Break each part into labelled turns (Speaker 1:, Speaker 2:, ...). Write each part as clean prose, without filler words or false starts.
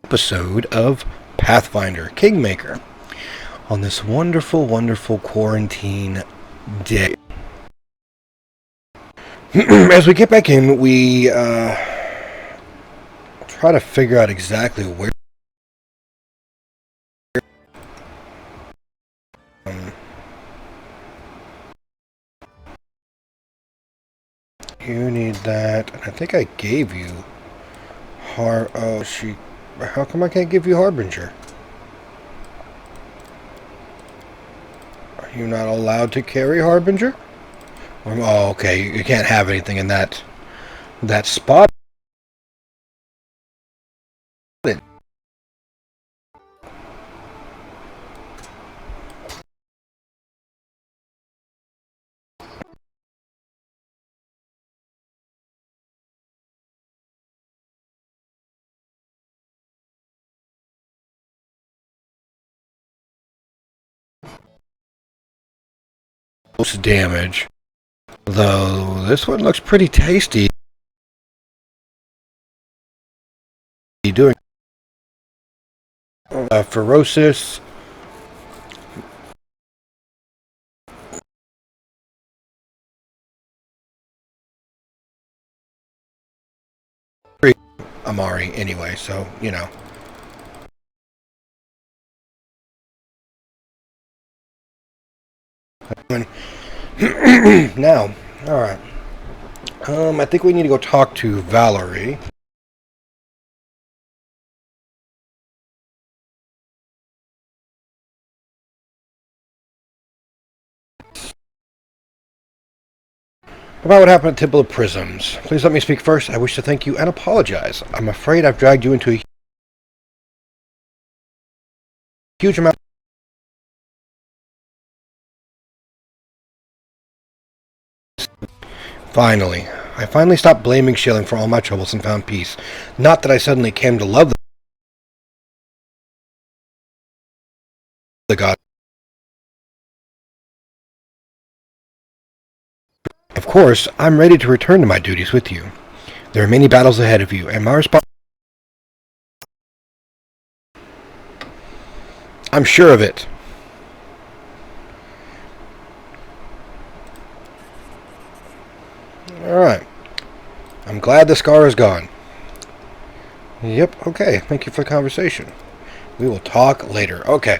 Speaker 1: Episode of Pathfinder Kingmaker on this wonderful, wonderful quarantine day. As we get back in, we try to figure out exactly where. You need that, and I think I gave you How come I can't give you Harbinger? Are you not allowed to carry Harbinger? Oh, okay. You can't have anything in that spot. Most damage. Though this one looks pretty tasty. Doing Ferocious. Amari anyway, so you know. Now, all right. I think we need to go talk to Valerie. About what happened at Temple of Prisms. Please let me speak first. I wish to thank you and apologize. I'm afraid I've dragged you into a huge amount. I finally stopped blaming Shilling for all my troubles and found peace. Not that I suddenly came to love the god. Of course, I'm ready to return to my duties with you. There are many battles ahead of you, and my response. I'm sure of it. Alright. I'm glad the scar is gone. Yep, okay. Thank you for the conversation. We will talk later. Okay.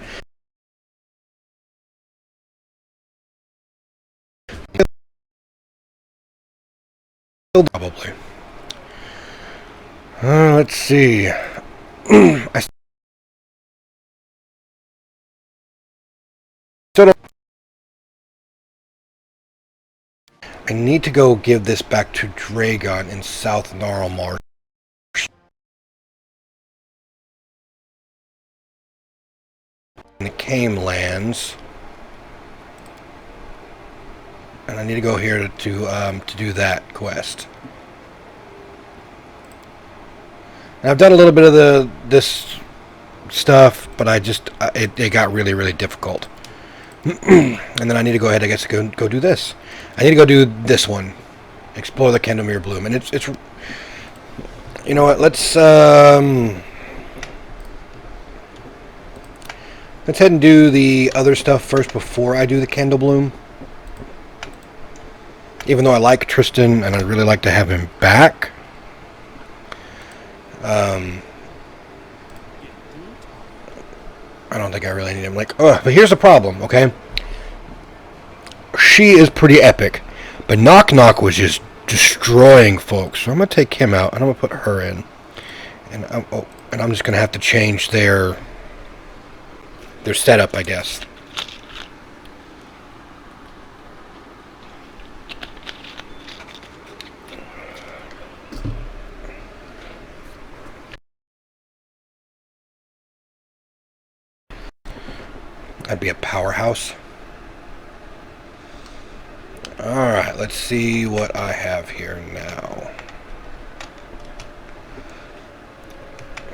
Speaker 1: Probably. Let's see. I need to go give this back to Dragon in South Narlmarsh. In the Came lands. And I need to go here to do that quest. And I've done a little bit of this stuff, but it got really, really difficult. And then I need to go ahead, I guess, to go do this. I need to go do this one. Explore the Candlemere Bloom. And it's you know what, let's head and do the other stuff first before I do the Candle Bloom. Even though I like Tristan and I'd really like to have him back. I don't think I really need him. But here's the problem, okay? She is pretty epic, but Knock Knock was just destroying folks. So I'm gonna take him out and I'm gonna put her in, and I'm just gonna have to change their setup, I guess. That'd be a powerhouse. Alright, let's see what I have here now.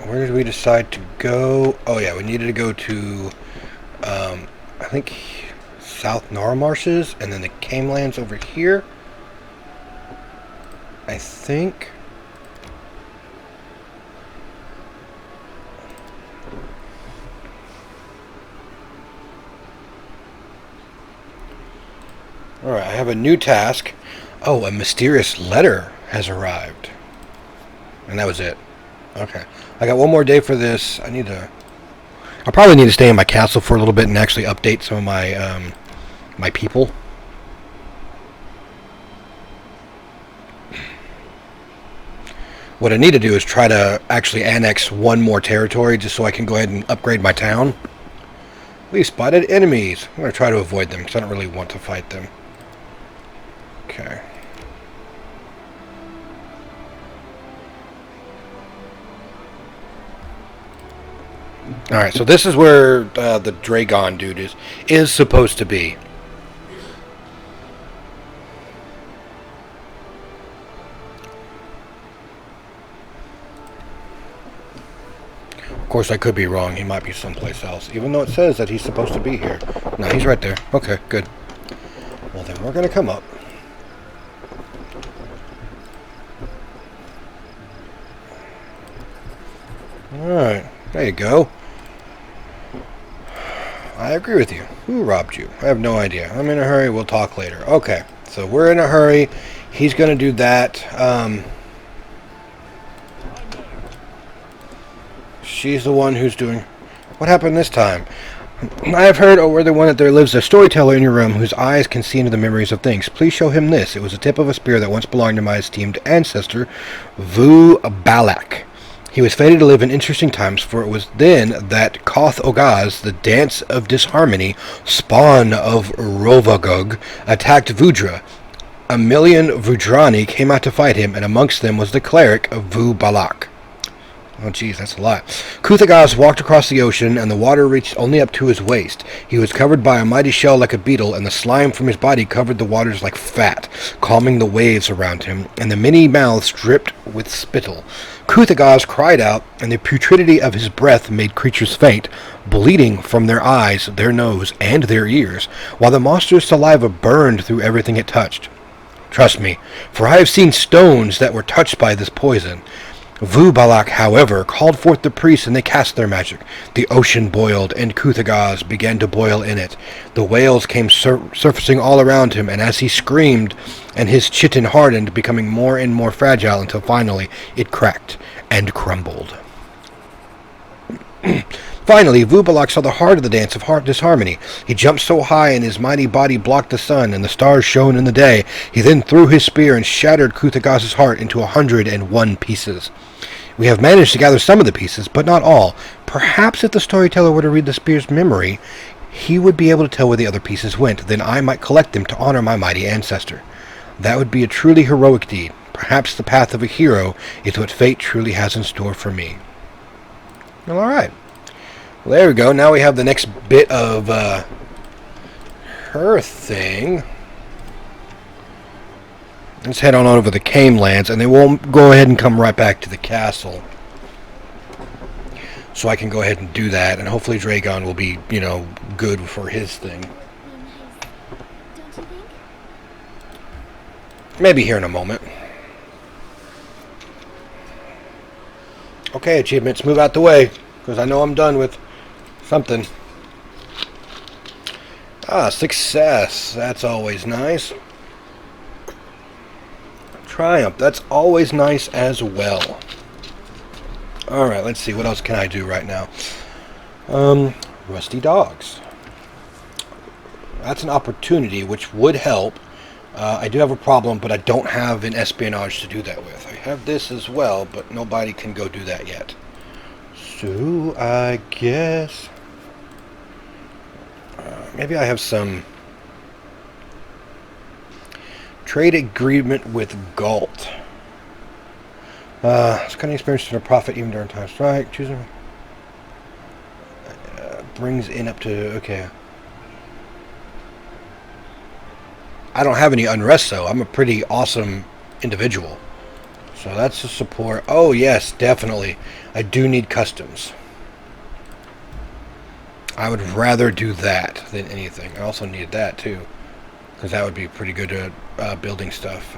Speaker 1: Where did we decide to go? Oh yeah, we needed to go to, I think, South Narlmarshes, and then the Camelands over here. I think. have a new task. Oh, a mysterious letter has arrived. And that was it. Okay. I got one more day for this. I'll probably need to stay in my castle for a little bit and actually update some of my my people. What I need to do is try to actually annex one more territory just so I can go ahead and upgrade my town. We've spotted enemies. I'm going to try to avoid them because I don't really want to fight them. Okay. Alright, so this is where the Dragon dude is supposed to be. Of course, I could be wrong. He might be someplace else, even though it says that he's supposed to be here. No, he's right there. Okay, good. Well, then we're going to come up. Alright, there you go. I agree with you. Who robbed you? I have no idea. I'm in a hurry. We'll talk later. Okay, so we're in a hurry. He's going to do that. She's the one who's doing... What happened this time? I have heard, over the one that there lives a storyteller in your room whose eyes can see into the memories of things. Please show him this. It was a tip of a spear that once belonged to my esteemed ancestor, Vu Balak. He was fated to live in interesting times, for it was then that Koth Ogaz, the dance of disharmony, spawn of Rovagog, attacked Vudra. A million Vudrani came out to fight him, and amongst them was the cleric of Vu Balak. Oh, geez, that's a lot. Kuthagaz walked across the ocean, and the water reached only up to his waist. He was covered by a mighty shell like a beetle, and the slime from his body covered the waters like fat, calming the waves around him, and the many mouths dripped with spittle. Kuthagaz cried out, and the putridity of his breath made creatures faint, bleeding from their eyes, their nose, and their ears, while the monster's saliva burned through everything it touched. Trust me, for I have seen stones that were touched by this poison. Vu Balak, however, called forth the priests, and they cast their magic. The ocean boiled, and Kuthagaz began to boil in it. The whales came surfacing all around him, and as he screamed, and his chitin hardened, becoming more and more fragile, until finally it cracked and crumbled. Finally, Vu Balak saw the heart of the dance of disharmony. He jumped so high, and his mighty body blocked the sun, and the stars shone in the day. He then threw his spear and shattered Kuthagaz's heart into 101 pieces. We have managed to gather some of the pieces, but not all. Perhaps if the storyteller were to read the spear's memory, he would be able to tell where the other pieces went. Then I might collect them to honor my mighty ancestor. That would be a truly heroic deed. Perhaps the path of a hero is what fate truly has in store for me. Well, all right. Well, there we go. Now we have the next bit of her thing. Let's head on over the Came Lands, and then we'll go ahead and come right back to the castle. So I can go ahead and do that, and hopefully Dragon will be, good for his thing. Maybe here in a moment. Okay, achievements, move out the way, because I know I'm done with something. Ah, success. That's always nice. Triumph. That's always nice as well. Alright, let's see. What else can I do right now? Rusty dogs. That's an opportunity which would help. I do have a problem, but I don't have an espionage to do that with. I have this as well, but nobody can go do that yet. So, I guess... maybe I have some... trade agreement with Galt. It's kind of experience to a profit even during time strike. Choosing... brings in up to... okay. I don't have any unrest, though. I'm a pretty awesome individual. So that's a support. Oh, yes, definitely. I do need customs. I would rather do that than anything. I also need that, too. Because that would be pretty good at building stuff.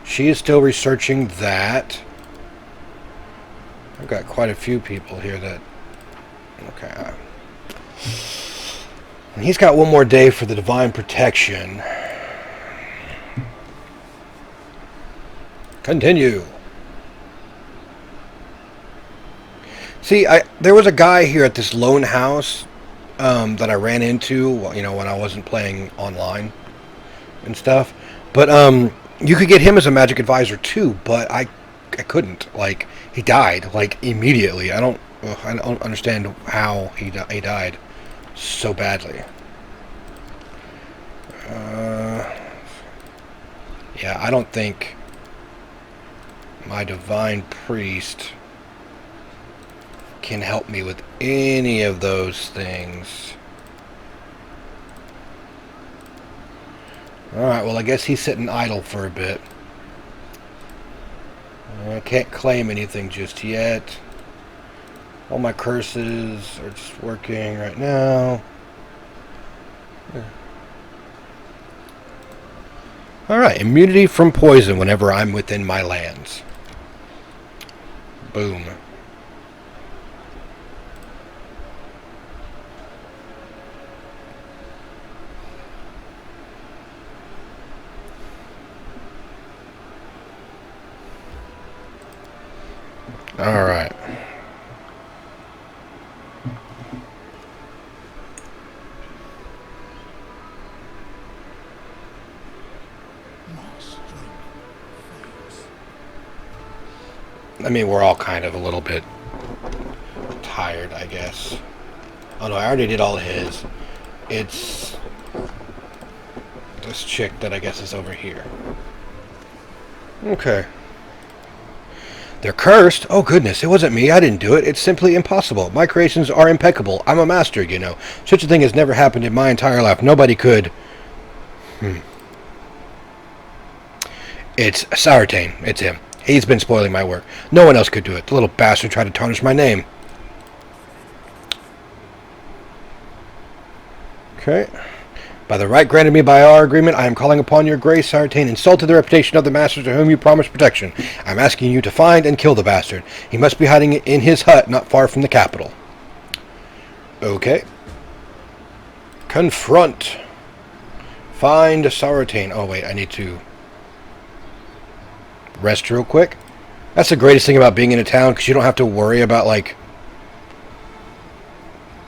Speaker 1: She is still researching that. I've got quite a few people here that... okay. And he's got one more day for the divine protection. Continue. See, there was a guy here at this lone house that I ran into, you know, when I wasn't playing online and stuff. But you could get him as a magic advisor too, but I couldn't. Like, he died like immediately. I don't understand how he died so badly. Yeah, I don't think my divine priest can help me with any of those things. Alright, well, I guess he's sitting idle for a bit. I can't claim anything just yet. All my curses are just working right now. Alright, immunity from poison whenever I'm within my lands. Boom. Alright. I mean, we're all kind of a little bit tired, I guess. Oh no, I already did all his. It's this chick that I guess is over here. Okay. They're cursed? Oh goodness, it wasn't me. I didn't do it. It's simply impossible. My creations are impeccable. I'm a master, you know. Such a thing has never happened in my entire life. Nobody could. It's Sartain. It's him. He's been spoiling my work. No one else could do it. The little bastard tried to tarnish my name. Okay. By the right granted me by our agreement, I am calling upon your grace, Sartain, insulted the reputation of the master to whom you promised protection. I am asking you to find and kill the bastard. He must be hiding in his hut not far from the capital. Okay. Confront. Find Sartain. Oh, wait, I need to rest real quick. That's the greatest thing about being in a town, because you don't have to worry about, like,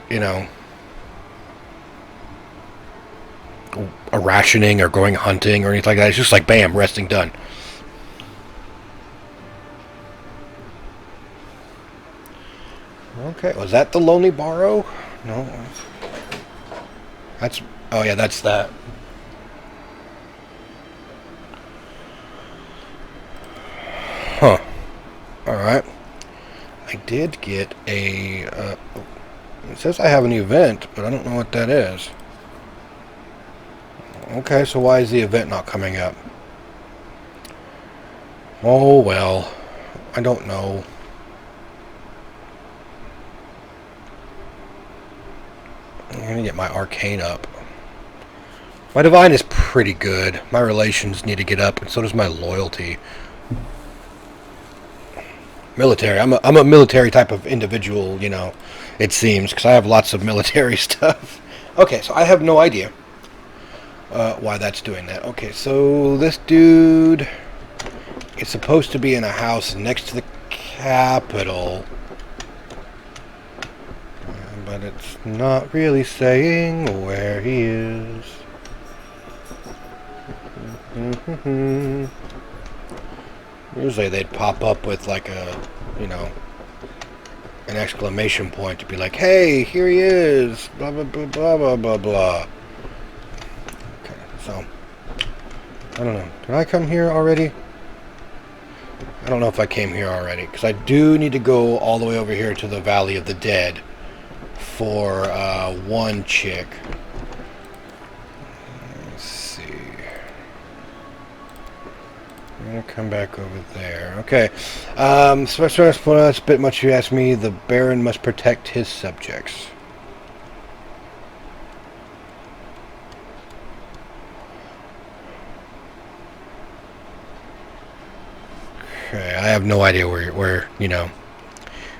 Speaker 1: you know, a rationing or going hunting or anything like that. It's just like, bam, resting, done. Okay, was that the Lonely Barrow? No. That's, oh yeah, that's that. Huh. Alright. I did get a, it says I have an event, but I don't know what that is. Okay, so why is the event not coming up? Oh, well. I don't know. I'm going to get my arcane up. My divine is pretty good. My relations need to get up, and so does my loyalty. Military. I'm a military type of individual, you know, it seems, because I have lots of military stuff. Okay, so I have no idea why that's doing that. Okay, so this dude is supposed to be in a house next to the capital, but it's not really saying where he is. Usually they'd pop up with like a, you know, an exclamation point to be like, hey, here he is, blah, blah, blah, blah, blah, blah, blah. Okay, so, I don't know. Did I come here already? I don't know if I came here already, because I do need to go all the way over here to the Valley of the Dead for one chick. Let's see. I'm going to come back over there. Okay. So that's a bit much you asked me. The Baron must protect his subjects. Okay, I have no idea where you know,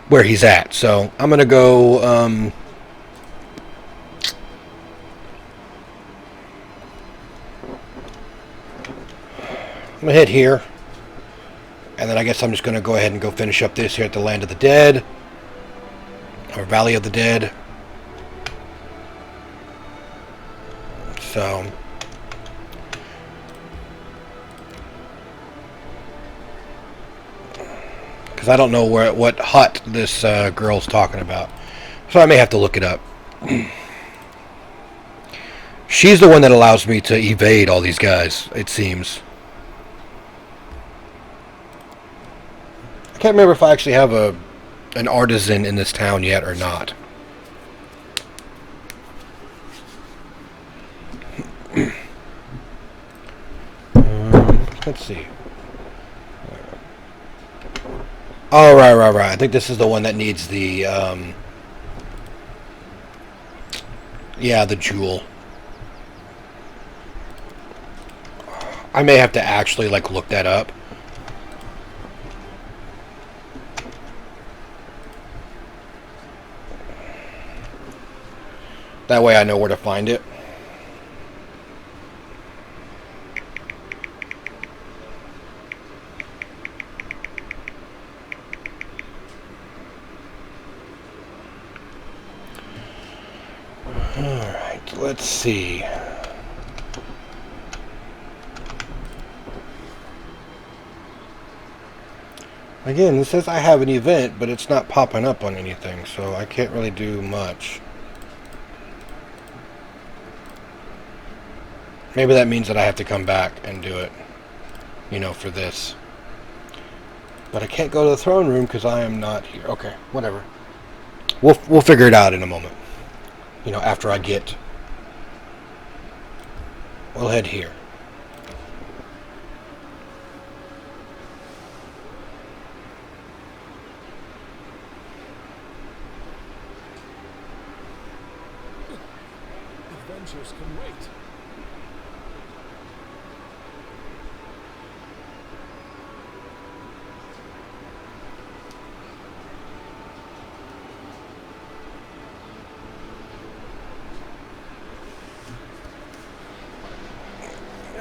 Speaker 1: where he's at. So I'm going to go, I'm going to hit here. And then I guess I'm just going to go ahead and go finish up this here at the Land of the Dead. Or Valley of the Dead. So... because I don't know what hut this girl's talking about. So I may have to look it up. She's the one that allows me to evade all these guys, it seems. I can't remember if I actually have an artisan in this town yet or not. Let's see. Oh, right. I think this is the one that needs the, yeah, the jewel. I may have to actually, like, look that up. That way I know where to find it. Alright, let's see. Again, it says I have an event, but it's not popping up on anything, so I can't really do much. Maybe that means that I have to come back and do it, you know, for this. But I can't go to the throne room because I am not here. Okay, whatever. We'll figure it out in a moment. You know, after I get... we'll head here.
Speaker 2: Adventures can wait.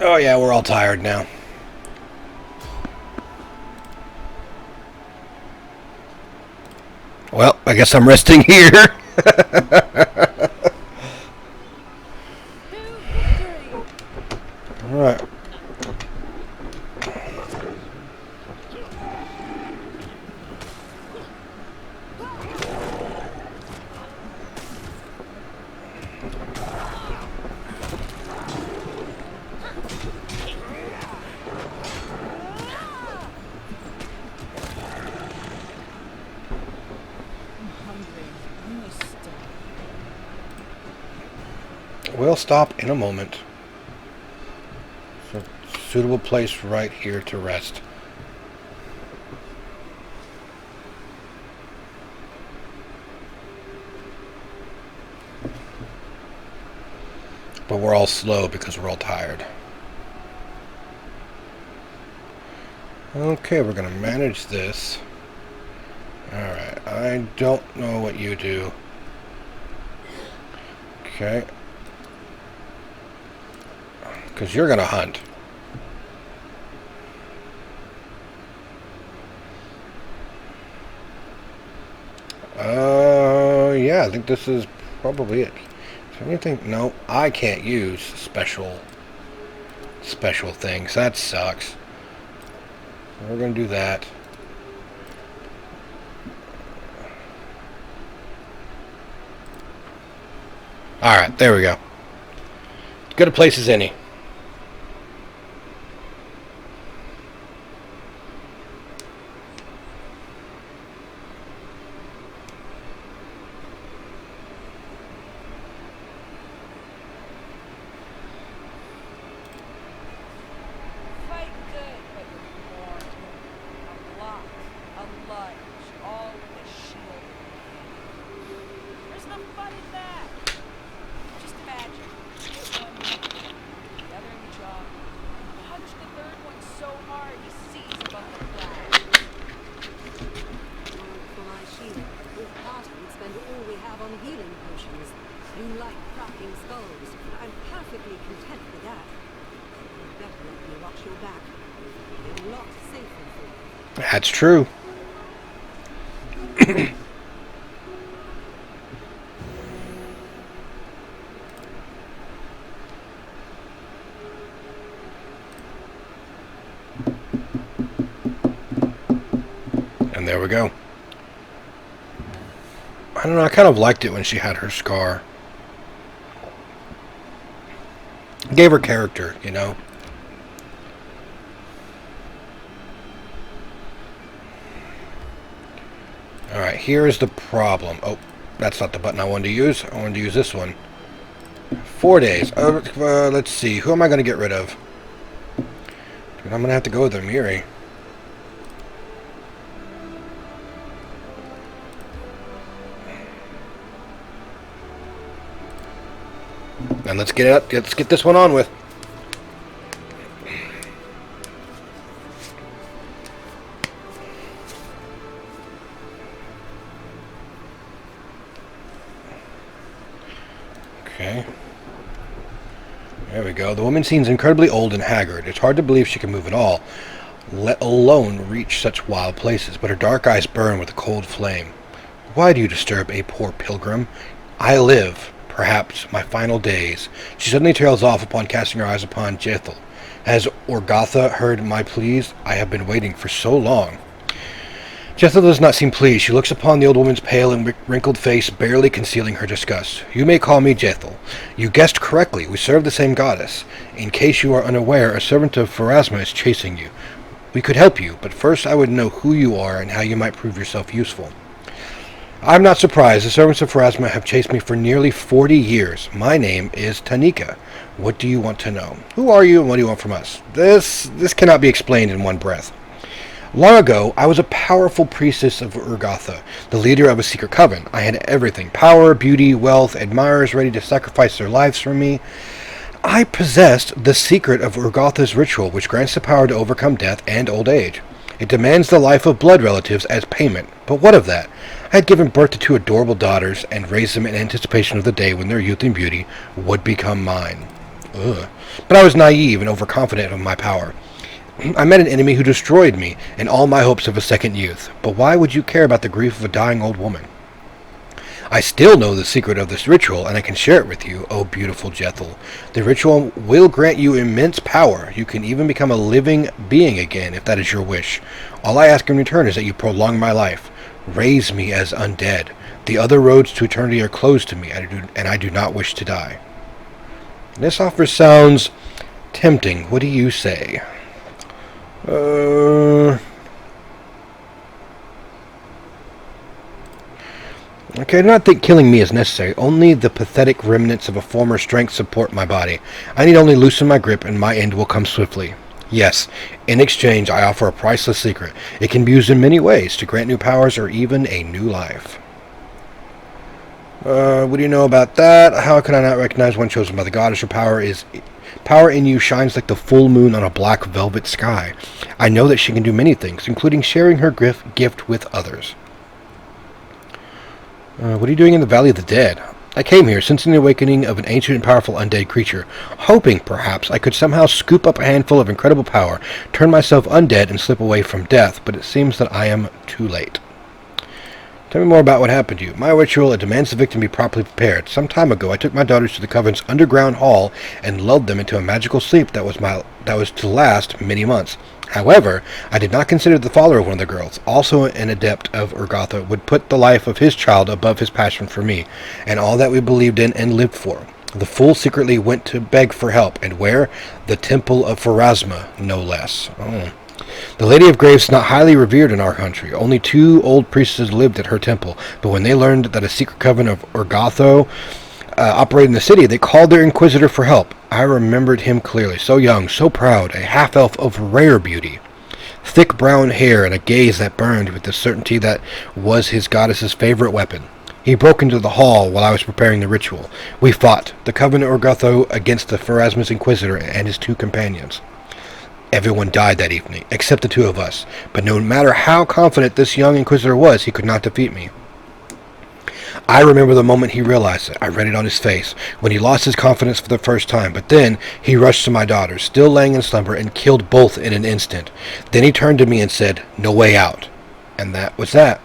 Speaker 1: Oh yeah, we're all tired now. Well, I guess I'm resting here. Alright. We'll stop in a moment. So, suitable place right here to rest. But we're all slow because we're all tired. Okay, we're going to manage this. Alright, I don't know what you do. Okay. Because you're going to hunt. Yeah, I think this is probably it. Is there anything? No, I can't use special things. That sucks. So we're going to do that. Alright, there we go. Good a place as any. That's true. And there we go. I don't know, I kind of liked it when she had her scar. Gave her character, you know. Alright, here's the problem. Oh, that's not the button I wanted to use. I wanted to use this one. 4 days. Let's see. Who am I going to get rid of? Dude, I'm going to have to go with Amiri. And let's get it. Let's get this one on with. Okay. There we go. The woman seems incredibly old and haggard. It's hard to believe she can move at all, let alone reach such wild places, but her dark eyes burn with a cold flame. Why do you disturb a poor pilgrim? I live, perhaps, my final days. She suddenly trails off upon casting her eyes upon Jethel. Has Orgatha heard my pleas? I have been waiting for so long. Jethel does not seem pleased. She looks upon the old woman's pale and wrinkled face, barely concealing her disgust. You may call me Jethel. You guessed correctly. We serve the same goddess. In case you are unaware, a servant of Pharasma is chasing you. We could help you, but first I would know who you are and how you might prove yourself useful. I'm not surprised. The servants of Pharasma have chased me for nearly 40 years. My name is Tanika. What do you want to know? Who are you and what do you want from us? This cannot be explained in one breath. Long ago, I was a powerful priestess of Urgatha, the leader of a secret coven. I had everything: power, beauty, wealth, admirers ready to sacrifice their lives for me. I possessed the secret of Urgatha's ritual, which grants the power to overcome death and old age. It demands the life of blood relatives as payment. But what of that? I had given birth to 2 adorable daughters and raised them in anticipation of the day when their youth and beauty would become mine. Ugh. But I was naive and overconfident of my power. I met an enemy who destroyed me and all my hopes of a second youth. But why would you care about the grief of a dying old woman? I still know the secret of this ritual, and I can share it with you, O beautiful Jethel. The ritual will grant you immense power. You can even become a living being again, if that is your wish. All I ask in return is that you prolong my life. Raise me as undead. The other roads to eternity are closed to me, and I do not wish to die. This offer sounds tempting. What do you say? Okay, I do not think killing me is necessary. Only the pathetic remnants of a former strength support my body. I need only loosen my grip and my end will come swiftly. Yes, in exchange I offer a priceless secret. It can be used in many ways to grant new powers or even a new life. What do you know about that? How can I not recognize one chosen by the goddess? Your power in you shines like the full moon on a black velvet sky. I know that she can do many things, including sharing her gift with others. What are you doing in the Valley of the Dead? I came here, sensing the awakening of an ancient and powerful undead creature, hoping, perhaps, I could somehow scoop up a handful of incredible power, turn myself undead, and slip away from death, but it seems that I am too late. Tell me more about what happened to you. My ritual, it demands the victim be properly prepared. Some time ago, I took my daughters to the Coven's underground hall and lulled them into a magical sleep that was to last many months. However, I did not consider the father of one of the girls, also an adept of Urgatha, would put the life of his child above his passion for me, and all that we believed in and lived for. The fool secretly went to beg for help, and where? The Temple of Pharasma, no less. Oh. The Lady of Graves is not highly revered in our country. Only 2 old priestesses lived at her temple, but when they learned that a secret coven of Urgatho operated in the city, they called their inquisitor for help. I remembered him clearly, so young, so proud, a half-elf of rare beauty. Thick brown hair and a gaze that burned with the certainty that was his goddess's favorite weapon. He broke into the hall while I was preparing the ritual. We fought, the coven of Urgatho against the Pharasma's inquisitor and his 2 companions. Everyone died that evening, except the 2 of us, but no matter how confident this young inquisitor was, he could not defeat me. I remember the moment he realized it. I read it on his face, when he lost his confidence for the first time. But then he rushed to my daughter, still laying in slumber, and killed both in an instant. Then he turned to me and said, "No way out." And that was that.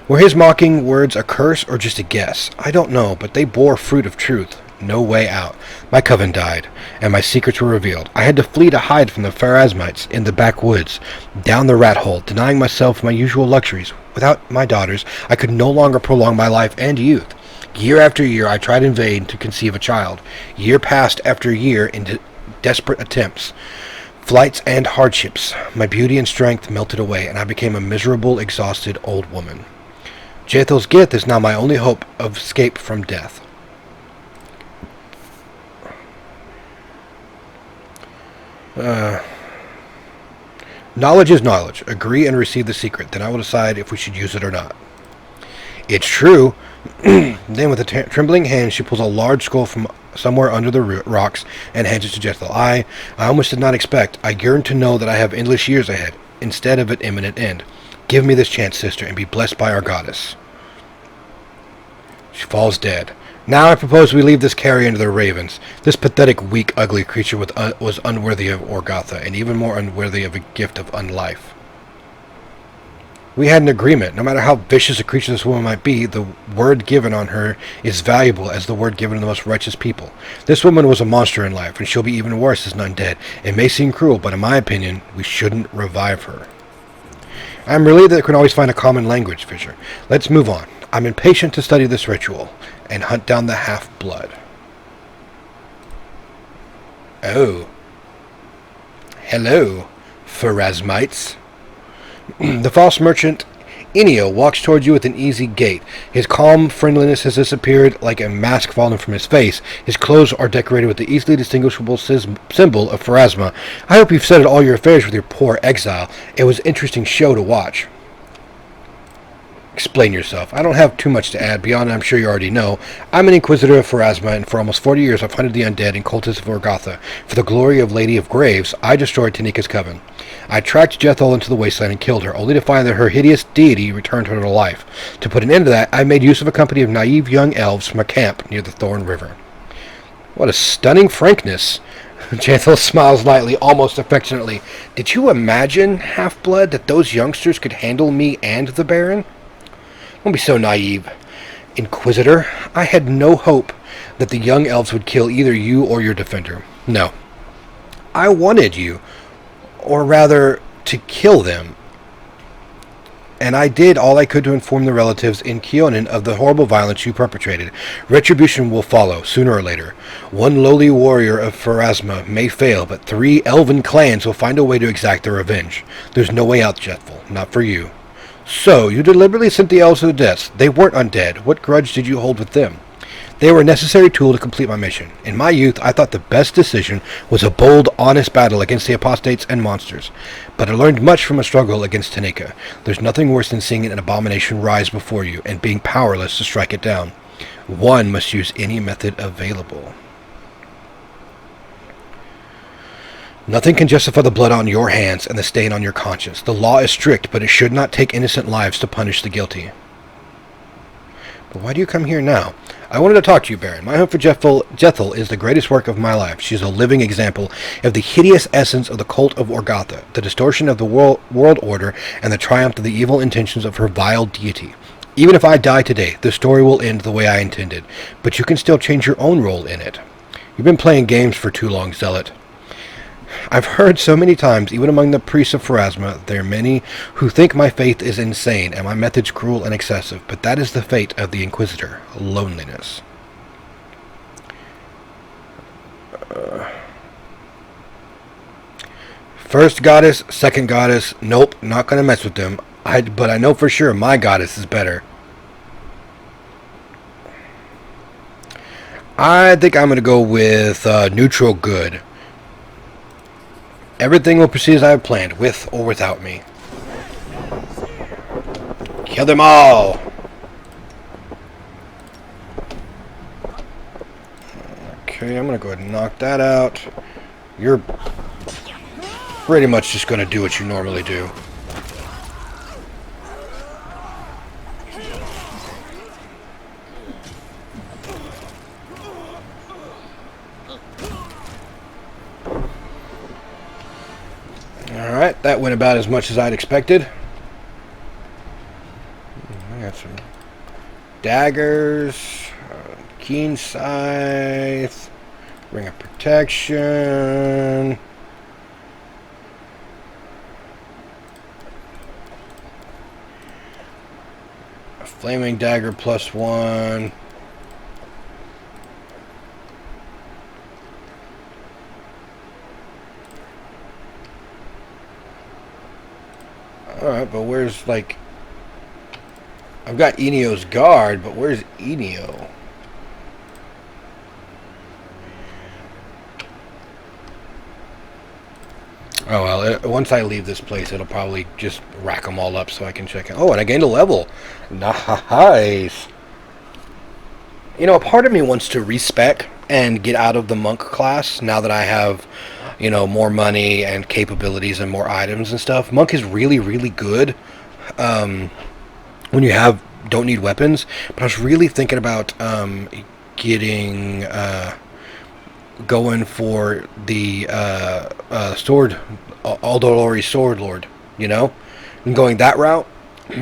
Speaker 1: Were his mocking words a curse or just a guess? I don't know, but they bore fruit of truth. No way out. My coven died, and my secrets were revealed. I had to flee to hide from the Pharasmites in the backwoods, down the rat hole, denying myself my usual luxuries. Without my daughters, I could no longer prolong my life and youth. Year after year, I tried in vain to conceive a child. Year passed after year in desperate attempts. Flights and hardships. My beauty and strength melted away, and I became a miserable, exhausted old woman. Jethel's gift is now my only hope of escape from death. Knowledge is knowledge. Agree and receive the secret. Then I will decide if we should use it or not. It's true. Then with a trembling hand, she pulls a large scroll from somewhere under the rocks and hands it to Jethel. I almost did not expect. I yearn to know that I have endless years ahead, instead of an imminent end. Give me this chance, sister, and be blessed by our goddess. She falls dead. Now I propose we leave this carrion to the ravens. This pathetic, weak, ugly creature was unworthy of Orgatha, and even more unworthy of a gift of unlife. We had an agreement. No matter how vicious a creature this woman might be, the word given on her is valuable as the word given to the most righteous people. This woman was a monster in life, and she'll be even worse as an undead. It may seem cruel, but in my opinion, we shouldn't revive her. I'm relieved that I can always find a common language, Fisher. Let's move on. I'm impatient to study this ritual and hunt down the half-blood. Oh. Hello, Pharasmites. The false merchant Enio walks towards you with an easy gait. His calm friendliness has disappeared like a mask fallen from his face. His clothes are decorated with the easily distinguishable symbol of Pharasma. I hope you've settled all your affairs with your poor exile. It was an interesting show to watch. Explain yourself. I don't have too much to add beyond I'm sure you already know. I'm an Inquisitor of Pharasma, and for almost 40 years I've hunted the undead and cultists of Orgatha. For the glory of Lady of Graves, I destroyed Tanika's coven. I tracked Jethel into the wasteland and killed her, only to find that her hideous deity returned her to life. To put an end to that, I made use of a company of naive young elves from a camp near the Thorn River. What a stunning frankness. Jethel smiles lightly, almost affectionately. Did you imagine, Half-Blood, that those youngsters could handle me and the Baron? Don't be so naive, Inquisitor. I had no hope that the young elves would kill either you or your defender. No. I wanted you, or rather, to kill them. And I did all I could to inform the relatives in Keonan of the horrible violence you perpetrated. Retribution will follow, sooner or later. One lowly warrior of Pharasma may fail, but 3 elven clans will find a way to exact their revenge. There's no way out, Jethel. Not for you. So, you deliberately sent the elves to the deaths. They weren't undead. What grudge did you hold with them? They were a necessary tool to complete my mission. In my youth, I thought the best decision was a bold, honest battle against the apostates and monsters. But I learned much from a struggle against Tanika. There's nothing worse than seeing an abomination rise before you and being powerless to strike it down. One must use any method available. Nothing can justify the blood on your hands and the stain on your conscience. The law is strict, but it should not take innocent lives to punish the guilty. But why do you come here now? I wanted to talk to you, Baron. My hope for Jethel is the greatest work of my life. She is a living example of the hideous essence of the cult of Orgatha, the distortion of the world order, and the triumph of the evil intentions of her vile deity. Even if I die today, the story will end the way I intended, but you can still change your own role in it. You've been playing games for too long, Zealot. I've heard so many times, even among the priests of Pharasma, there are many who think my faith is insane and my methods cruel and excessive, but that is the fate of the Inquisitor, loneliness. First goddess, second goddess, nope, not gonna mess with them. But I know for sure my goddess is better. I think I'm gonna go with neutral good. Everything will proceed as I have planned, with or without me. Kill them all! Okay, I'm gonna go ahead and knock that out. You're pretty much just gonna do what you normally do. Alright, that went about as much as I'd expected. I got some daggers, keen scythe, ring of protection. A flaming dagger +1. Alright, but where's, like... I've got Enio's guard, but where's Enio? Oh, well, once I leave this place, it'll probably just rack them all up so I can check it. Oh, and I gained a level. Nice. You know, a part of me wants to respec and get out of the monk class now that I have, you know, more money and capabilities and more items and stuff. Monk is really, really good when you don't need weapons. But I was really thinking about getting going for the sword, Aldolori Sword Lord, you know, and going that route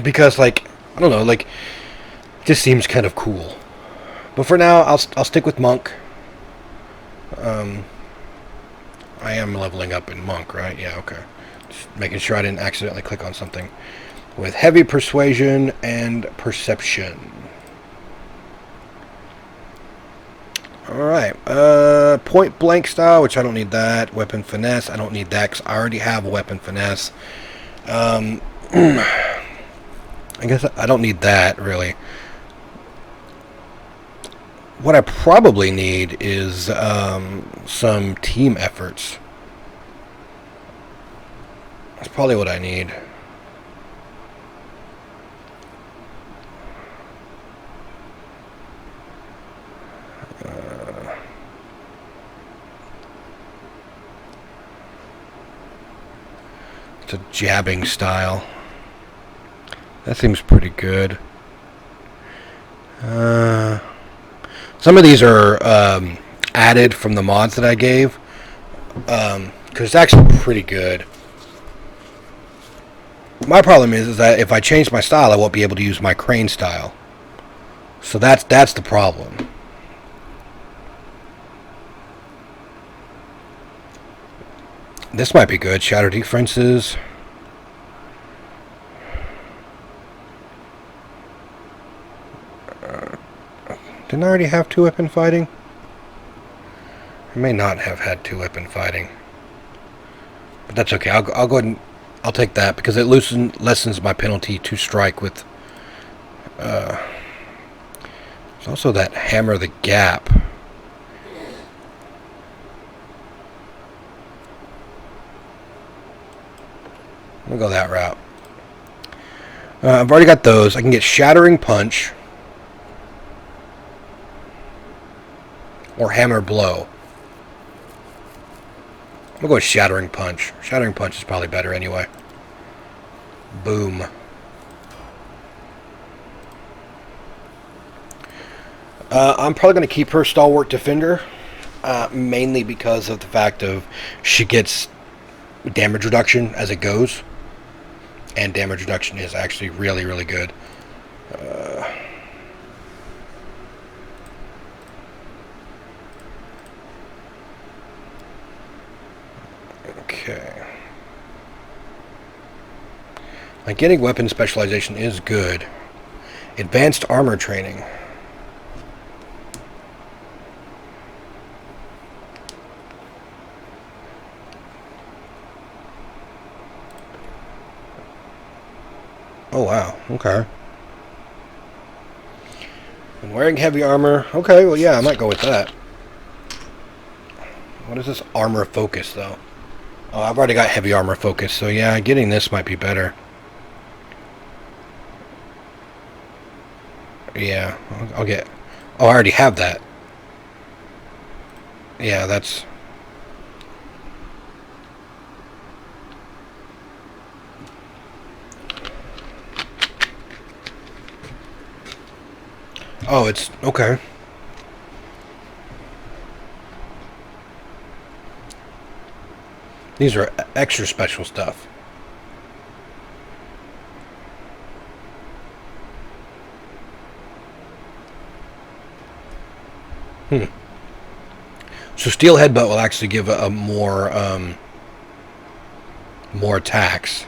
Speaker 1: because, like, I don't know, like, it just seems kind of cool. But for now, I'll stick with monk. I am leveling up in monk, right? Yeah, okay. Just making sure I didn't accidentally click on something. With heavy persuasion and perception. Alright, point blank style, which I don't need that. Weapon finesse, I don't need that because I already have a weapon finesse. I guess I don't need that, really. What I probably need is some team efforts. That's probably what I need. It's a jabbing style. That seems pretty good. Some of these are added from the mods that I gave, because it's actually pretty good. My problem is that if I change my style, I won't be able to use my crane style. So that's the problem. This might be good. Shatter defenses. Didn't I already have 2-weapon fighting? I may not have had 2-weapon fighting. But that's okay. I'll go ahead and I'll take that because it lessens my penalty to strike with. There's also that hammer the gap. We'll go that route. I've already got those. I can get shattering punch. Or hammer blow. I'm gonna go with shattering punch. Shattering punch is probably better anyway. Boom. I'm probably gonna keep her stalwart defender, mainly because of the fact of she gets damage reduction as it goes, and damage reduction is actually really, really good. Okay. Like, getting weapon specialization is good. Advanced armor training. Oh wow, okay. And wearing heavy armor. Okay, well yeah, I might go with that. What is this armor focus though? Oh, I've already got heavy armor focus, so yeah, getting this might be better. Yeah, I'll get... Oh, I already have that. Yeah, that's... Oh, it's... Okay. These are extra special stuff. So Steel Headbutt will actually give a more more attacks.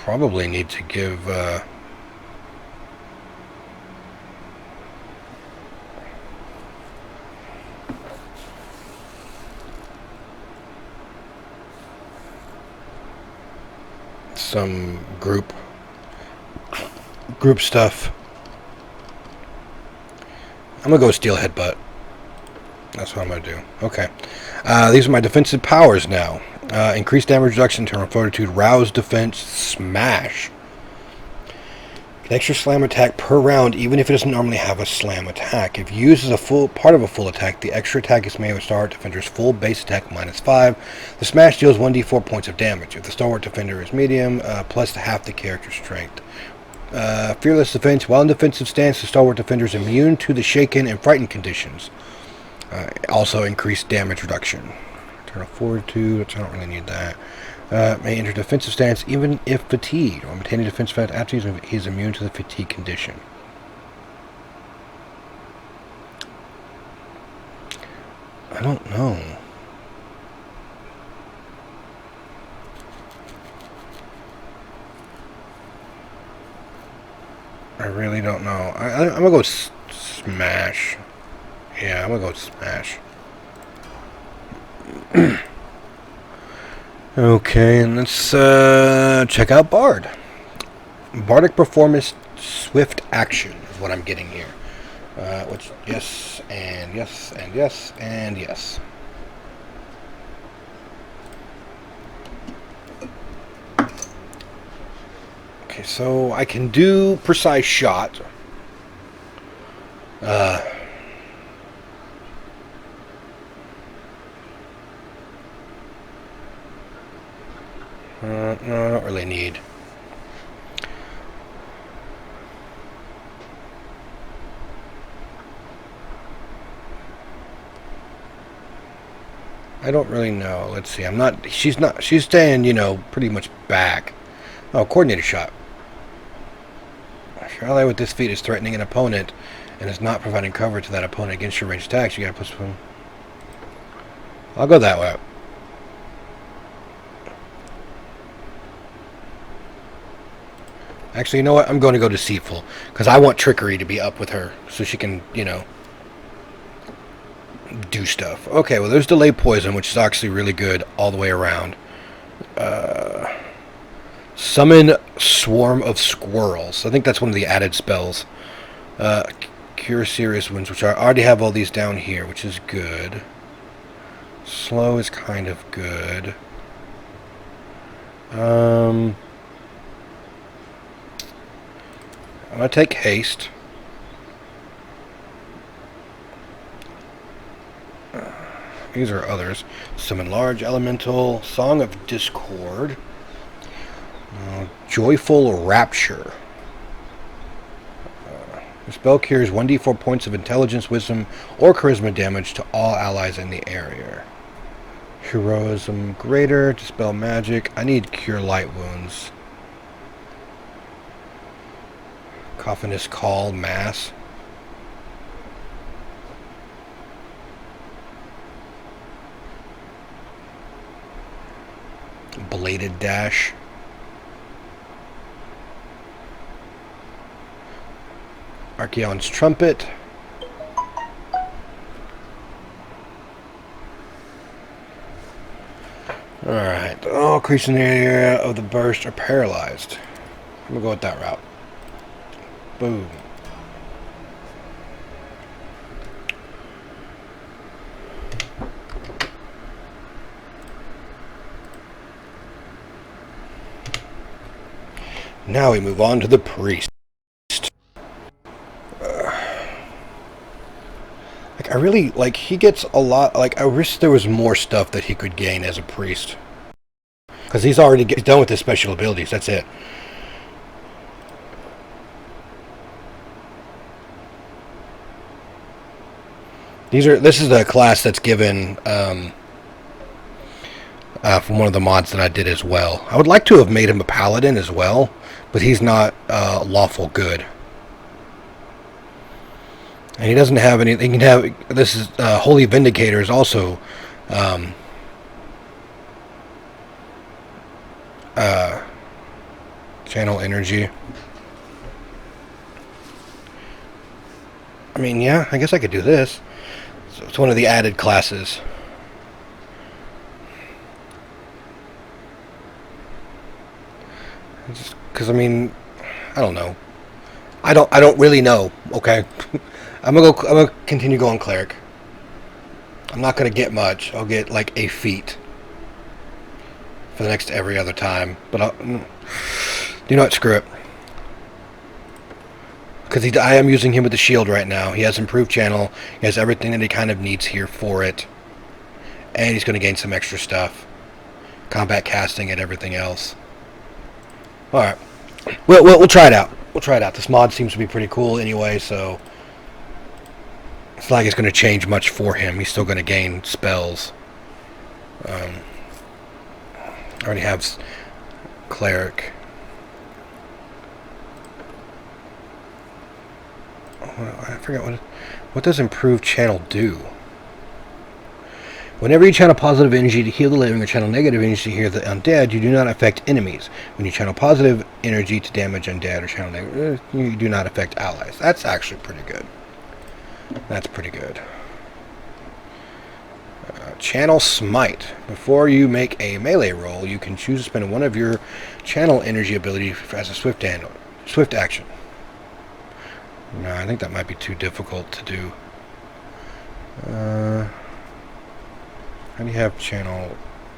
Speaker 1: Probably need to give some group stuff. I'm gonna go Steel Headbutt. That's what I'm gonna do. Okay. These are my defensive powers now. Increased damage reduction, turn on fortitude, rouse defense, smash. An extra slam attack per round, even if it doesn't normally have a slam attack. If used as a full part of a full attack, the extra attack is made with Stalwart Defender's full base attack -5. The smash deals 1d4 points of damage. If the Stalwart Defender is medium, plus half the character's strength. Fearless defense. While in defensive stance, the Stalwart Defender is immune to the shaken and frightened conditions. Also increased damage reduction. Turn on fortitude, which I don't really need that. May enter defensive stance even if fatigued. While maintaining defensive stance after he is immune to the fatigue condition. I don't know. I really don't know. I'm gonna go smash. Yeah, I'm gonna go smash. Okay, and let's check out Bard. Bardic Performance Swift Action is what I'm getting here. Which, yes, and yes, and yes, and yes. Okay, so I can do Precise Shot. No, I don't really need. I don't really know. Let's see. She's staying, pretty much back. Oh, Coordinated Shot. If your ally with this feat is threatening an opponent and is not providing cover to that opponent against your ranged attacks, you gotta push them. I'll go that way. Actually, you know what? I'm going to go Deceitful. Because I want Trickery to be up with her. So she can, do stuff. Okay, well, there's Delay Poison, which is actually really good all the way around. Summon Swarm of Squirrels. I think that's one of the added spells. Cure Serious Wounds, which I already have all these down here, which is good. Slow is kind of good. I'm going to take Haste. These are others. Summon Large Elemental. Song of Discord. Joyful Rapture. The spell cures 1d4 points of intelligence, wisdom, or charisma damage to all allies in the area. Heroism Greater. Dispel Magic. I need Cure Light Wounds. Coffinist Call, Mass. Bladed Dash. Archaon's Trumpet. Alright. All creatures in the area of the burst are paralyzed. I'm going to go with that route. Boom. Now we move on to the priest. I really, he gets a lot, I wish there was more stuff that he could gain as a priest. Because he's already done with his special abilities, that's it. This is the class that's given from one of the mods that I did as well. I would like to have made him a paladin as well, but he's not lawful good. And he doesn't have any. He can have. This is Holy Vindicator is also channel energy. I mean, yeah, I guess I could do this. So it's one of the added classes. Because I mean, I don't know. I don't really know. Okay, I'm gonna continue going cleric. I'm not gonna get much. I'll get like a feat for the next every other time. But you know what? Screw it. Because I am using him with the shield right now. He has improved channel. He has everything that he kind of needs here for it. And he's going to gain some extra stuff. Combat casting and everything else. Alright. We'll try it out. We'll try it out. This mod seems to be pretty cool anyway, so it's not like it's going to change much for him. He's still going to gain spells. I already have cleric. I forgot what does improved channel do? Whenever you channel positive energy to heal the living or channel negative energy to heal the undead, you do not affect enemies. When you channel positive energy to damage undead or channel negative, you do not affect allies. That's actually pretty good. That's pretty good. Channel Smite. Before you make a melee roll, you can choose to spend one of your channel energy ability as a swift action. No, I think that might be too difficult to do. How do you have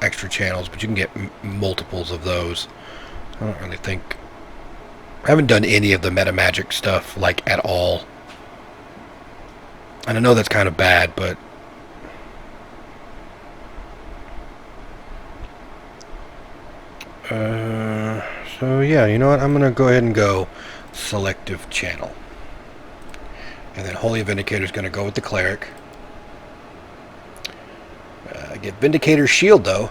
Speaker 1: extra channels, but you can get multiples of those. I don't really think. I haven't done any of the meta magic stuff like at all. And I know that's kind of bad, but so yeah, you know what? I'm gonna go ahead and go selective channel. And then Holy Vindicator is going to go with the cleric. Get Vindicator's shield, though.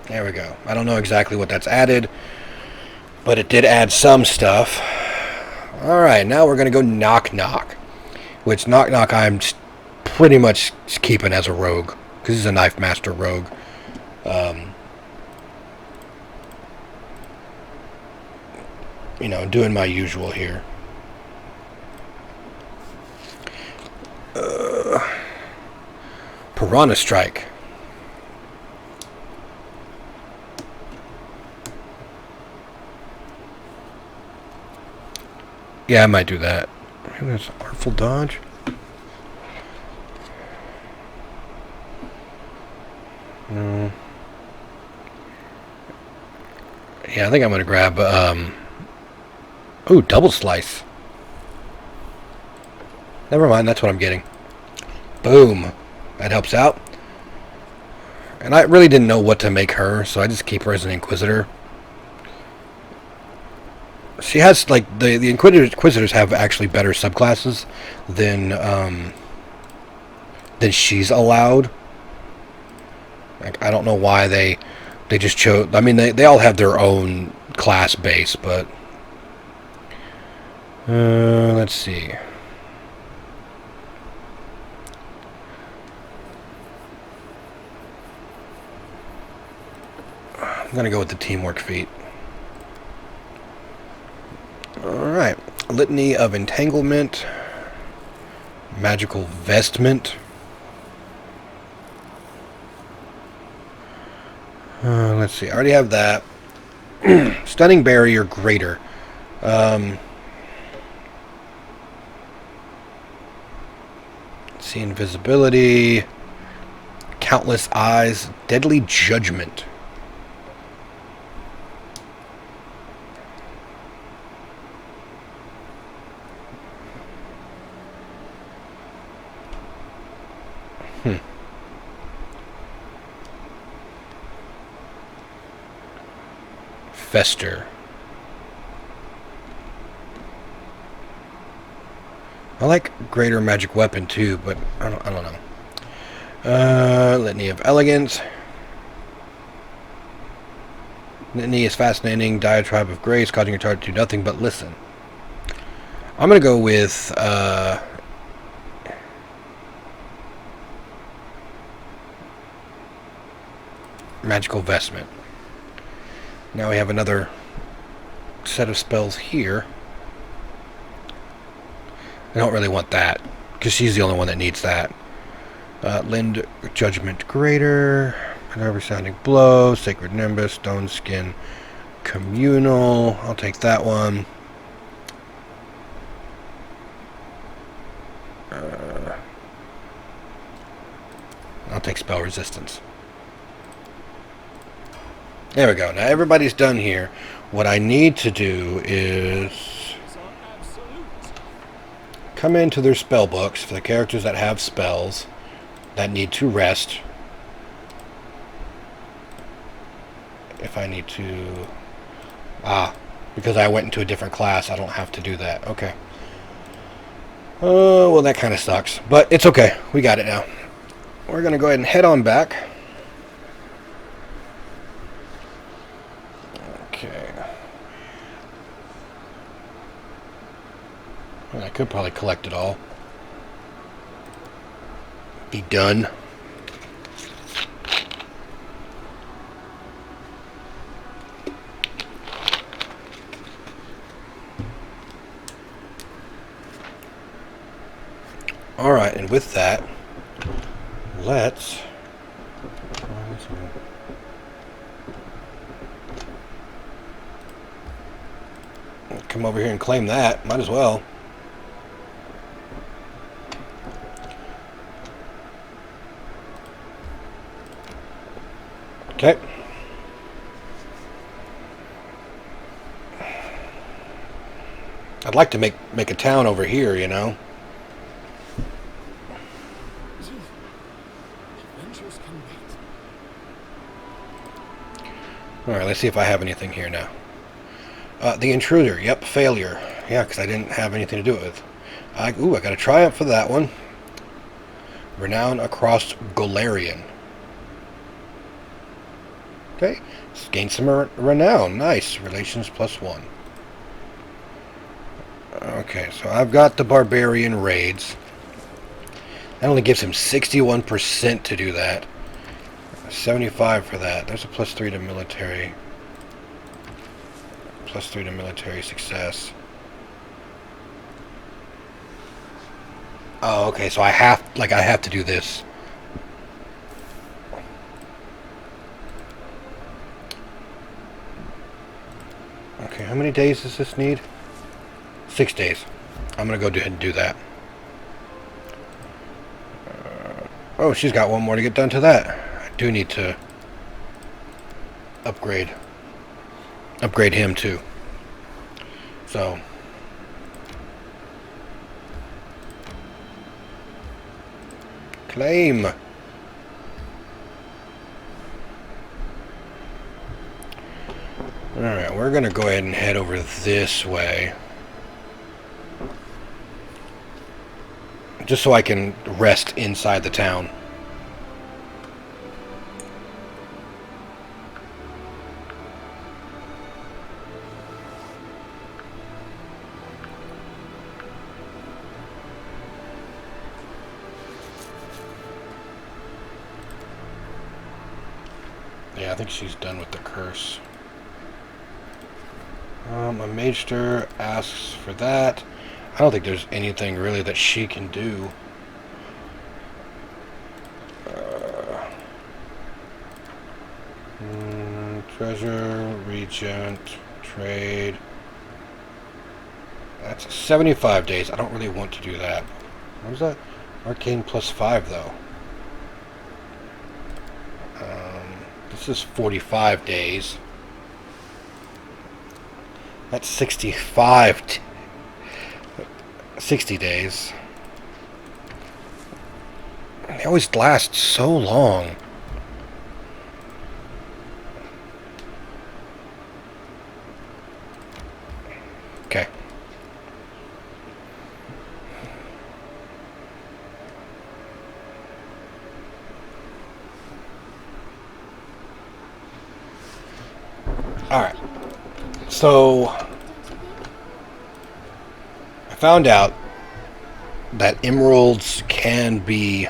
Speaker 1: There we go. I don't know exactly what that's added, but it did add some stuff. Alright, now we're going to go Knock Knock. Which Knock Knock I'm pretty much keeping as a rogue, because he's a Knife Master rogue. You know, doing my usual here. Piranha Strike. Yeah, I might do that. That's Artful Dodge. No. Yeah, I think I'm going to grab... Ooh, Double Slice. Never mind, that's what I'm getting. Boom. That helps out. And I really didn't know what to make her, so I just keep her as an Inquisitor. She has, like, the Inquisitors have actually better subclasses than she's allowed. Like, I don't know why they just chose... I mean, they all have their own class base, but... let's see. I'm going to go with the teamwork feat. Alright. Litany of Entanglement. Magical Vestment. Let's see. I already have that. Stunning Barrier Greater. Let's see. Invisibility. Countless Eyes. Deadly Judgment. Fester. I like greater magic weapon too, but I don't know. Litany of Elegance. Litany is fascinating. Diatribe of Grace, causing your target to do nothing but listen. I'm going to go with... Magical Vestment. Now we have another set of spells here. I don't really want that, because she's the only one that needs that. Lend Judgment Greater, Whatever Sounding Blow, Sacred Nimbus, Stone Skin, Communal. I'll take that one. I'll take Spell Resistance. There we go. Now everybody's done here. What I need to do is come into their spell books for the characters that have spells that need to rest. If I need to... because I went into a different class, I don't have to do that. Okay. Well, that kind of sucks. But it's okay. We got it now. We're going to go ahead and head on back. Okay. Well, I could probably collect it all. Be done. Alright, and with that, let's... come over here and claim that. Might as well. Okay. I'd like to make a town over here, you know. Alright, let's see if I have anything here now. The Intruder. Yep, failure. Yeah, because I didn't have anything to do it with. I got a triumph for that one. Renown across Golarion. Okay. Gain some renown. Nice. Relations +1. Okay, so I've got the Barbarian Raids. That only gives him 61% to do that. 75 for that. There's a +3 to military. +3 to military success. Oh, okay, so I have to do this. Okay, how many days does this need? 6 days. I'm gonna go ahead and do that. Oh, she's got one more to get done to that. I do need to upgrade him too. So claim. Alright, we're gonna go ahead and head over this way. Just so I can rest inside the town. Yeah, I think she's done with the curse. A Magester asks for that. I don't think there's anything really that she can do. Treasure, Regent, Trade. That's 75 days. I don't really want to do that. What was that? Arcane +5 though. This is 45 days. That's 65. 60 days. They always last so long. Okay. So I found out that emeralds can be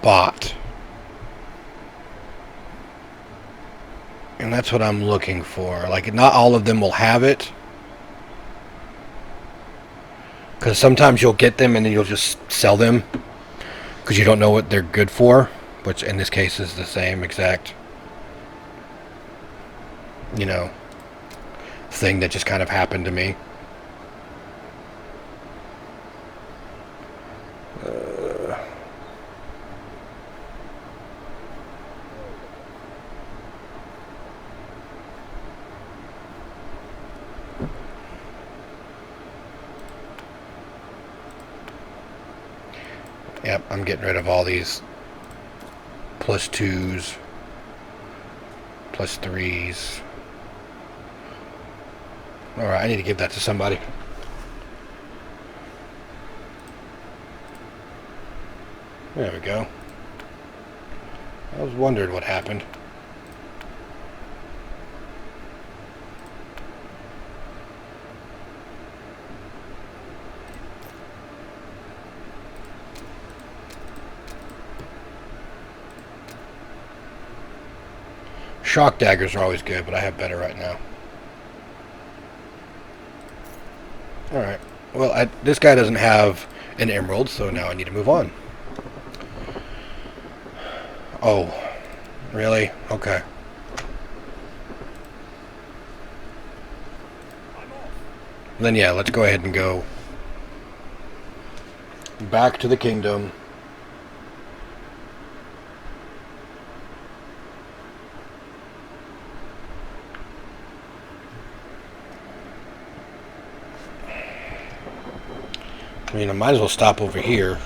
Speaker 1: bought. And that's what I'm looking for. Like, not all of them will have it. Because sometimes you'll get them and then you'll just sell them. Because you don't know what they're good for. Which in this case is the same exact, you know, thing that just kind of happened to me. Yep, I'm getting rid of all these +2s, +3s. Alright, I need to give that to somebody. There we go. I was wondering what happened. Shock daggers are always good, but I have better right now. Alright. Well, this guy doesn't have an emerald, so now I need to move on. Oh. Really? Okay. Then yeah, let's go ahead and go back to the kingdom. I mean, I might as well stop over here.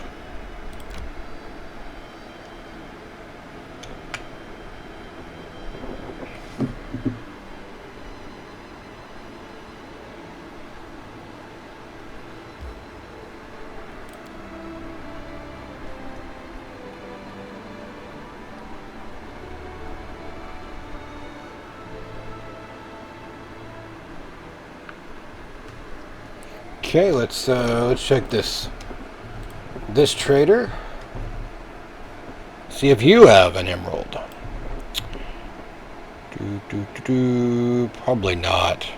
Speaker 1: Okay, let's check this trader. See if you have an emerald. Probably not.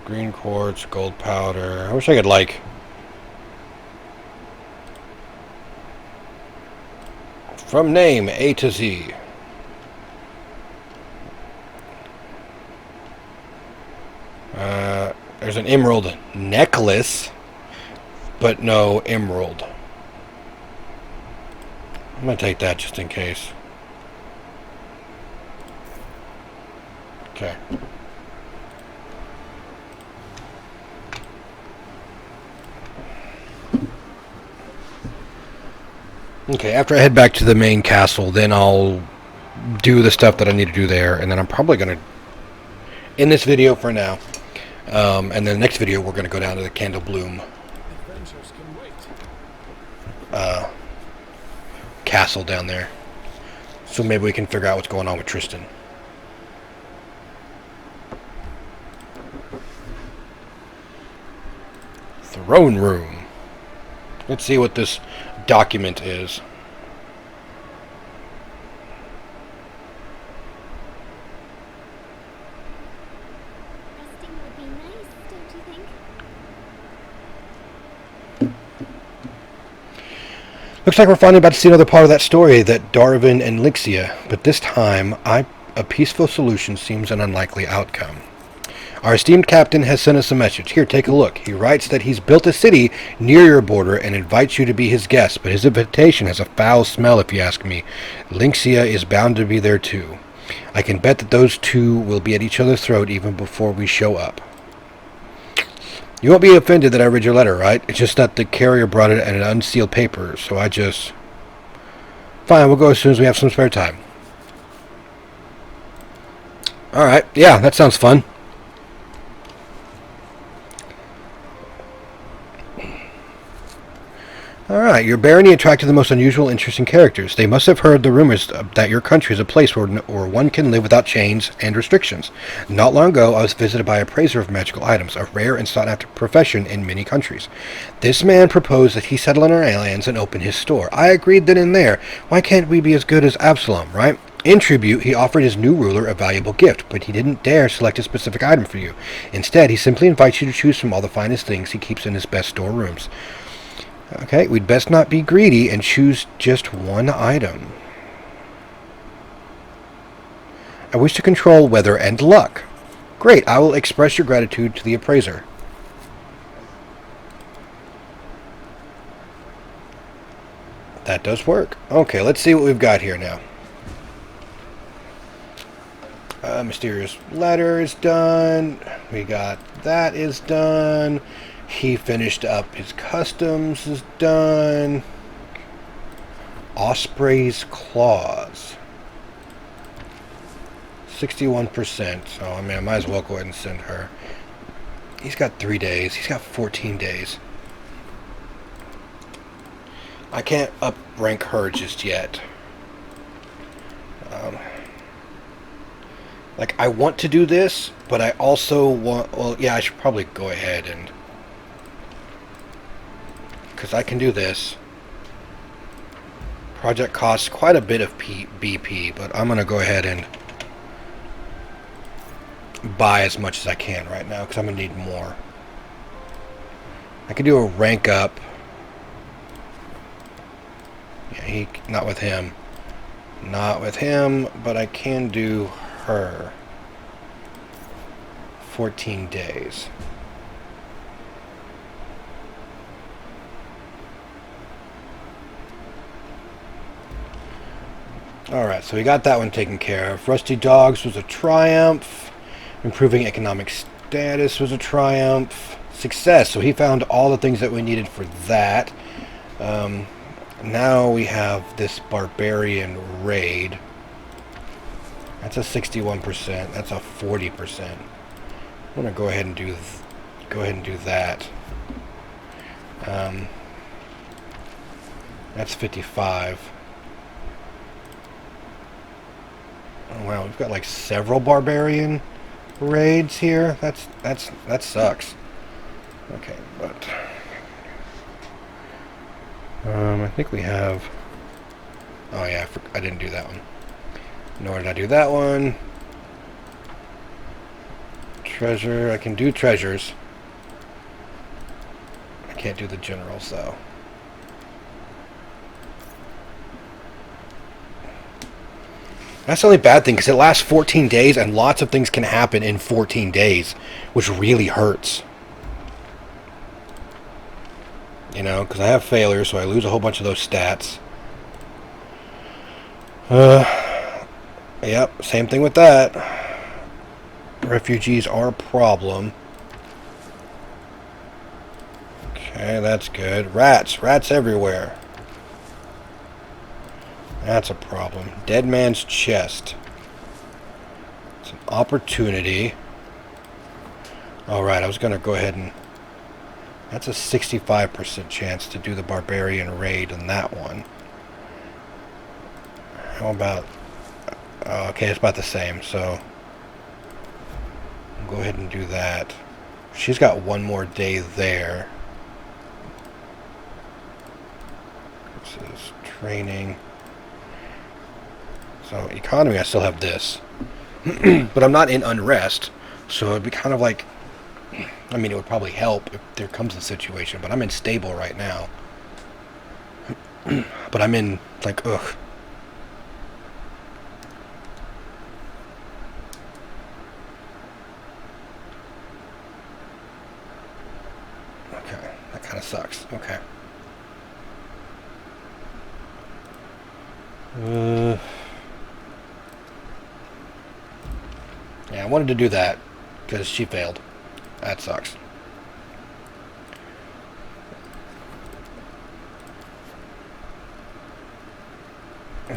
Speaker 1: Green quartz, gold powder. I wish I could like from name A to Z. There's an emerald necklace, but no emerald. I'm gonna take that just in case. Okay. Okay, after I head back to the main castle, then I'll do the stuff that I need to do there, and then I'm probably gonna end this video for now. And then the next video, we're going to go down to the Candle Bloom castle down there. So maybe we can figure out what's going on with Tristan. Throne room. Let's see what this document is. Looks like we're finally about to see another part of that story, that Darwin and Lixia, but this time a peaceful solution seems an unlikely outcome. Our esteemed captain has sent us a message. Here, take a look. He writes that he's built a city near your border and invites you to be his guest, but his invitation has a foul smell if you ask me. Lixia is bound to be there too. I can bet that those two will be at each other's throat even before we show up. You won't be offended that I read your letter, right? It's just that the carrier brought it in an unsealed paper, so I just... Fine, we'll go as soon as we have some spare time. Alright, yeah, that sounds fun. Alright, your barony attracted the most unusual, interesting characters. They must have heard the rumors that your country is a place where one can live without chains and restrictions. Not long ago, I was visited by a appraiser of magical items, a rare and sought-after profession in many countries. This man proposed that he settle in our lands and open his store. I agreed then and there. Why can't we be as good as Absalom, right? In tribute, he offered his new ruler a valuable gift, but he didn't dare select a specific item for you. Instead, he simply invites you to choose from all the finest things he keeps in his best storerooms. Okay, we'd best not be greedy and choose just one item. I wish to control weather and luck. Great, I will express your gratitude to the appraiser. That does work. Okay, let's see what we've got here now. Mysterious letter is done. We got that is done. He finished up his customs is done. Osprey's claws. 61%. So, I mean, I might as well go ahead and send her. He's got 3 days. He's got 14 days. I can't up rank her just yet. Like, I want to do this, but I also want... Well, yeah, I should probably go ahead and... Because I can do this. Project costs quite a bit of BP, but I'm going to go ahead and buy as much as I can right now, because I'm going to need more. I can do a rank up. Yeah, not with him. Not with him, but I can do her. 14 days. Alright, so we got that one taken care of. Rusty Dogs was a triumph. Improving economic status was a triumph. Success, so he found all the things that we needed for that. Now we have this barbarian raid. That's a 61%. That's a 40%. I'm gonna go ahead and do that. That's 55. Oh wow, we've got like several barbarian raids here. That sucks. Okay, but I think we have. Oh yeah, I didn't do that one. Nor did I do that one. Treasure. I can do treasures. I can't do the generals though. That's the only bad thing, because it lasts 14 days, and lots of things can happen in 14 days, which really hurts. You know, because I have failures, so I lose a whole bunch of those stats. Yep, same thing with that. Refugees are a problem. Okay, that's good. Rats everywhere. That's a problem. Dead man's chest. It's an opportunity. Alright, I was going to go ahead and... That's a 65% chance to do the barbarian raid on that one. How about... okay, it's about the same, so... I'll go ahead and do that. She's got one more day there. This is training... So, economy, I still have this. But I'm not in unrest, so it'd be kind of like... I mean, it would probably help if there comes a situation, but I'm in stable right now. But I'm in, like, ugh. Okay, that kind of sucks. Okay. Yeah, I wanted to do that because she failed. That sucks.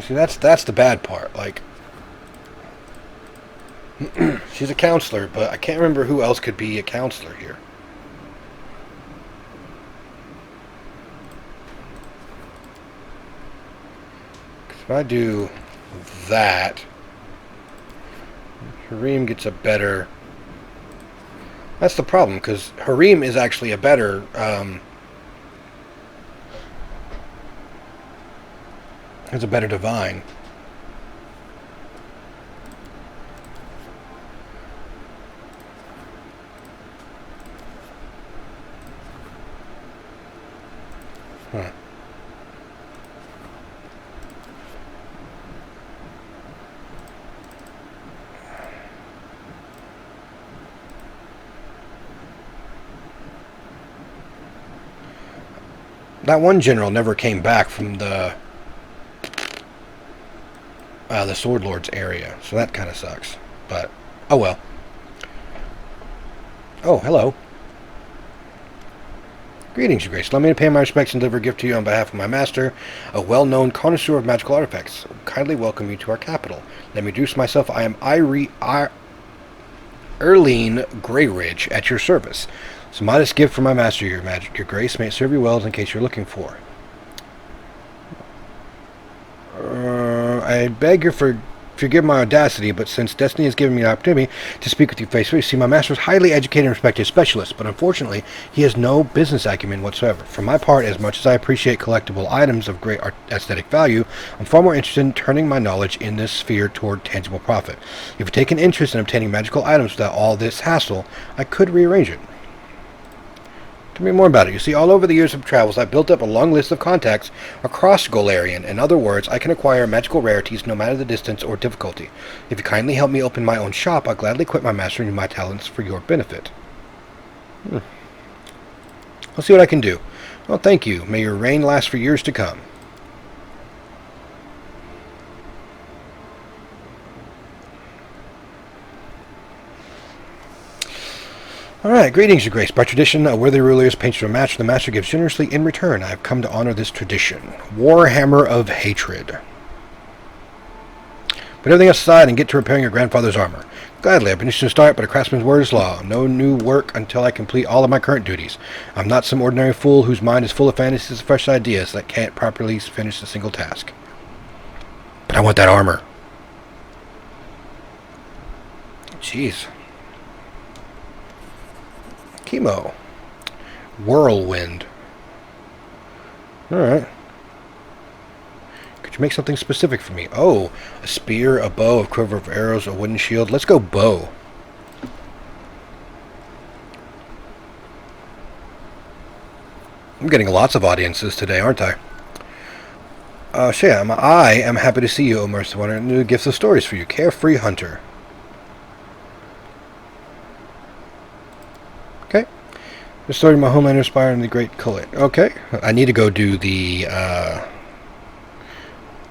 Speaker 1: See, that's the bad part. Like, she's a counselor, but I can't remember who else could be a counselor here. If I do that, Harim gets a better... That's the problem, because Harim is actually a better... has a better divine. Huh. That one general never came back from the Sword Lord's area, so that kind of sucks. But, oh well. Oh, hello. Greetings, Your Grace. Allow me to pay my respects and deliver a gift to you on behalf of my master, a well-known connoisseur of magical artifacts. Kindly welcome you to our capital. Let me introduce myself. I am Erlene Greyridge at your service. It's a modest gift from my master, Your Grace. May it serve you well in case you're looking for. I beg your forgive my audacity, but since destiny has given me the opportunity to speak with you face to face, see, my master is highly educated and respected specialist, but unfortunately, he has no business acumen whatsoever. For my part, as much as I appreciate collectible items of great aesthetic value, I'm far more interested in turning my knowledge in this sphere toward tangible profit. If you take an interest in obtaining magical items without all this hassle, I could rearrange it. Tell me more about it. You see, all over the years of travels, I've built up a long list of contacts across Golarion. In other words, I can acquire magical rarities no matter the distance or difficulty. If you kindly help me open my own shop, I'll gladly quit my master and use my talents for your benefit. I'll see what I can do. Well, thank you. May your reign last for years to come. Alright, greetings, Your Grace. By tradition, a worthy ruler is painted to a match, and the master gives generously in return. I have come to honor this tradition. Warhammer of Hatred. Put everything aside and get to repairing your grandfather's armor. Gladly, I've been interested to start, but a craftsman's word is law. No new work until I complete all of my current duties. I'm not some ordinary fool whose mind is full of fantasies and fresh ideas that can't properly finish a single task. But I want that armor. Jeez. Chemo. Whirlwind. Alright. Could you make something specific for me? Oh, a spear, a bow, a quiver of arrows, a wooden shield. Let's go bow. I'm getting lots of audiences today, aren't I? Sham, I am happy to see you, O merciful one. New gifts of stories for you. Carefree Hunter. Okay. Restoring my homeland inspired in the Great Collect. Okay. I need to go do the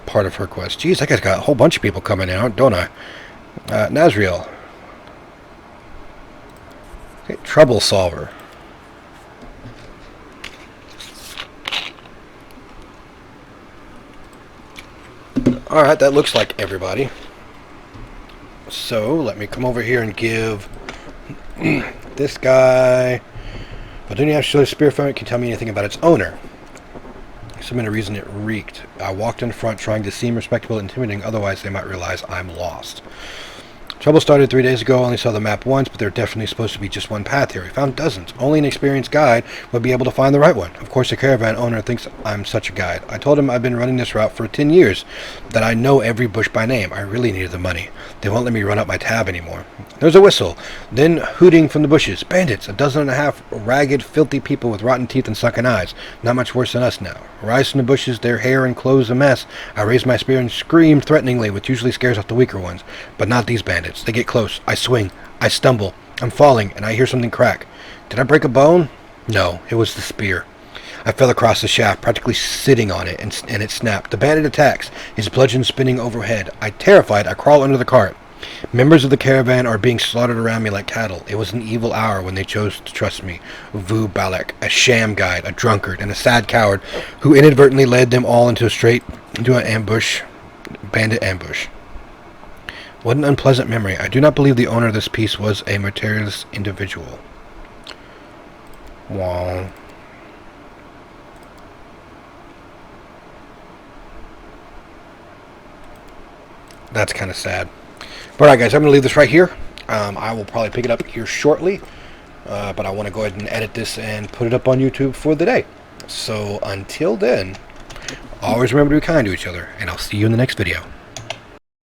Speaker 1: part of her quest. Jeez, that guy's got a whole bunch of people coming out, don't I? Nazriel. Okay, Trouble Solver. Alright, that looks like everybody. So, let me come over here and give this guy... But don't you have to show the spear from it? Can you tell me anything about its owner? Submit a reason it reeked. I walked in front trying to seem respectable and intimidating, otherwise they might realize I'm lost. Trouble started 3 days ago. Only saw the map once, but there's definitely supposed to be just one path here. We found dozens. Only an experienced guide would be able to find the right one. Of course, the caravan owner thinks I'm such a guide. I told him I've been running this route for 10 years, that I know every bush by name. I really needed the money. They won't let me run up my tab anymore. There's a whistle, then hooting from the bushes. Bandits, 12 ragged, filthy people with rotten teeth and sunken eyes. Not much worse than us now. Rise from the bushes, their hair and clothes a mess. I raise my spear and scream threateningly, which usually scares off the weaker ones. But not these bandits. They get close. I swing. I stumble. I'm falling, and I hear something crack. Did I break a bone? No, it was the spear. I fell across the shaft, practically sitting on it, and it snapped. The bandit attacks, his bludgeon spinning overhead. Terrified, I crawl under the cart. Members of the caravan are being slaughtered around me like cattle. It was an evil hour when they chose to trust me. Vu Balak, a sham guide, a drunkard, and a sad coward who inadvertently led them all into an ambush, bandit ambush. What an unpleasant memory. I do not believe the owner of this piece was a materialist individual. Wow. That's kind of sad. But alright guys, I'm going to leave this right here. I will probably pick it up here shortly. But I want to go ahead and edit this and put it up on YouTube for the day. So until then, always remember to be kind to each other, and I'll see you in the next video.